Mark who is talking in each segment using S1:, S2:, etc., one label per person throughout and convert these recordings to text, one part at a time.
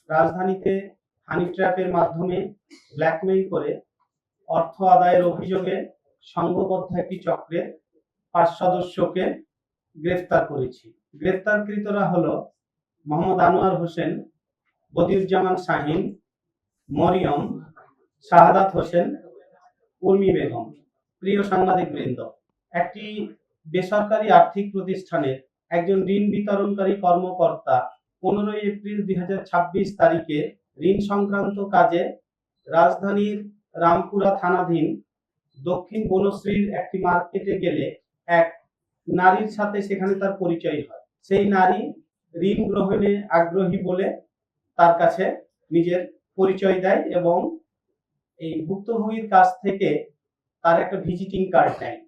S1: রাজধানীতে হানি ট্র্যাপের মাধ্যমে ব্ল্যাকমেইল করে অর্থ আদায়ের অভিযোগে সংঘবদ্ধ একটি চক্রের 5 সদস্যকে গ্রেফতার করেছি। গ্রেফতারকৃতরা হলো মোহাম্মদ আনোয়ার হোসেন, বদিউজ্জামান শাহিন, মরিয়ম, শাহাদাত হোসেন, উর্মি বেগম। প্রিয় সাংবাদিকবৃন্দ, একটি বেসরকারি আর্থিক প্রতিষ্ঠানের একজন ঋণ বিতরণকারী কর্মকর্তা 15 এপ্রিল 2026 তারিখে ঋণ সংক্রান্ত কাজে রাজধানীর রামপুরা থানাধীন দক্ষিণ বনশ্রীর একটি মার্কেটে গেলে এক নারীর সাথে সেখানে তার পরিচয় হয়। সেই নারী ঋণ গ্রহণে আগ্রহী বলে তার কাছে নিজের পরিচয় দেয় এবং এই ভুক্তভোগীর কাছ থেকে তার একটা ভিজিটিং কার্ড নেয়।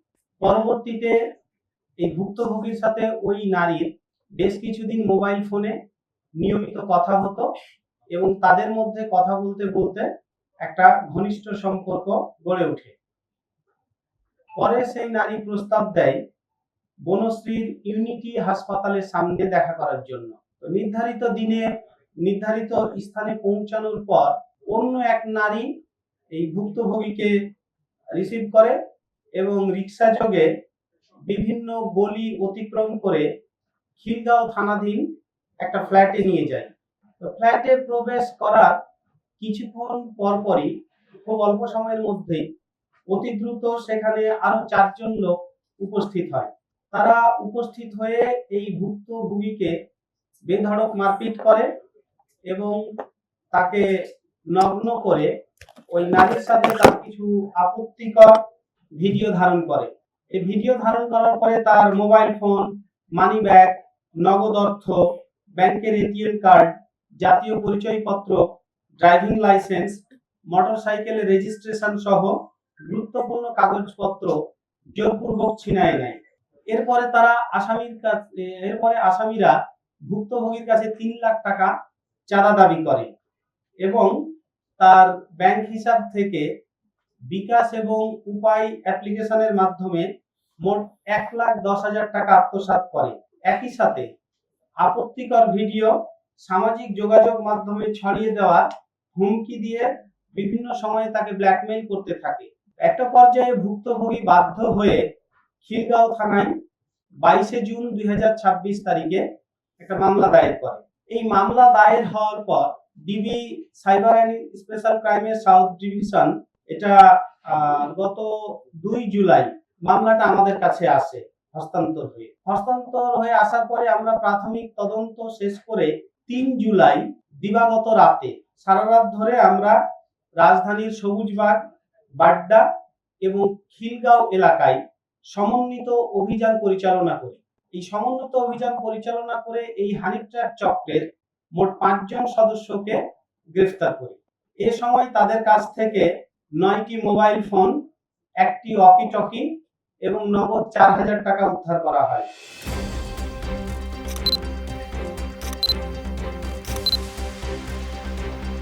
S1: পরবর্তীতে এই ভুক্তভোগীর সাথে ওই নারীর বেশ কিছুদিন মোবাইল ফোনে নিয়মিত কথা হতো এবং তাদের মধ্যে কথা বলতে বলতে একটা ঘনিষ্ঠ সম্পর্ক গড়ে ওঠে। পরে সেই নারী প্রস্তাব দেয় বনশ্রীর ইউনিটি হাসপাতালের সামনে দেখা করার জন্য। নির্ধারিত দিনে নির্ধারিত স্থানে পৌঁছানোর পর অন্য এক নারী এই ভুক্তভোগীকে রিসিভ করে এবং রিক্সা যোগে বিভিন্ন গলি অতিক্রম করে খিলগাঁও থানাধীন একটা ফ্ল্যাটে নিয়ে যায়। তো ফ্ল্যাটে প্রবেশ করার কিছুক্ষণ পরপরই খুব অল্প সময়ের মধ্যেই অতি দ্রুত সেখানে আরো 4 জন লোক উপস্থিত হয়। তারা উপস্থিত হয়ে এই ভুক্তভোগীকে বেধড়ক মারপিট করে এবং তাকে নগ্ন করে ওই নারীর সাথে তার কিছু আপত্তিকর ভিডিও ধারণ করে। এই ভিডিও ধারণ করার পরে তার মোবাইল ফোন, মানি ব্যাগ, নগদ অর্থ, ব্যাংকের এটিএম কার্ড, জাতীয় পরিচয়পত্র, ড্রাইভিং লাইসেন্স, মোটরসাইকেলের রেজিস্ট্রেশন সহ গুরুত্বপূর্ণ কাগজপত্র জোরপূর্বক ছিনিয়ে নেয়। এরপরে আসামিরা ভুক্তভোগীর কাছে 3 লাখ টাকা চাঁদা দাবি করে এবং তার ব্যাংক হিসাব থেকে বিকাশ এবং উপায় অ্যাপ্লিকেশনের মাধ্যমে মোট 1,10,000 টাকা আত্মসাৎ করে। একই সাথে আপত্তিকর ভিডিও সামাজিক যোগাযোগ মাধ্যমে ছড়িয়ে দেওয়া হুমকি দিয়ে বিভিন্ন সময়ে তাকে ব্ল্যাকমেইল করতে থাকে। একটা পর্যায়ে ভুক্তভোগী বাধ্য হয়ে খিলগাঁও থানায় 22 জুন 2026 তারিখে একটা মামলা দায়ের করে। এই মামলা দায়ের হওয়ার পর ডিবি সাইবার অ্যান্ড স্পেশাল ক্রাইমের সাউথ ডিভিশন এটা গত 2 জুলাই মামলাটা আমাদের কাছে আসে হস্তান্তর হয়ে আসার পরে আমরা প্রাথমিক তদন্ত শেষ করে 3 জুলাই দিবাগত রাতে সারা রাত ধরে আমরা রাজধানীর সবুজবাগ, বাড্ডা এবং খিলগাঁও এলাকায় সমন্বিত অভিযান পরিচালনা করি। এই সমন্বিত অভিযান পরিচালনা করে এই হানি ট্র্যাপ চক্রের মোট 5 জন সদস্যকে গ্রেফতার করি। এ সময় তাদের কাছ থেকে 9টি মোবাইল ফোন, একটি ওয়াকি টকি এবং নগদ 4,000 টাকা উদ্ধার করা হয়।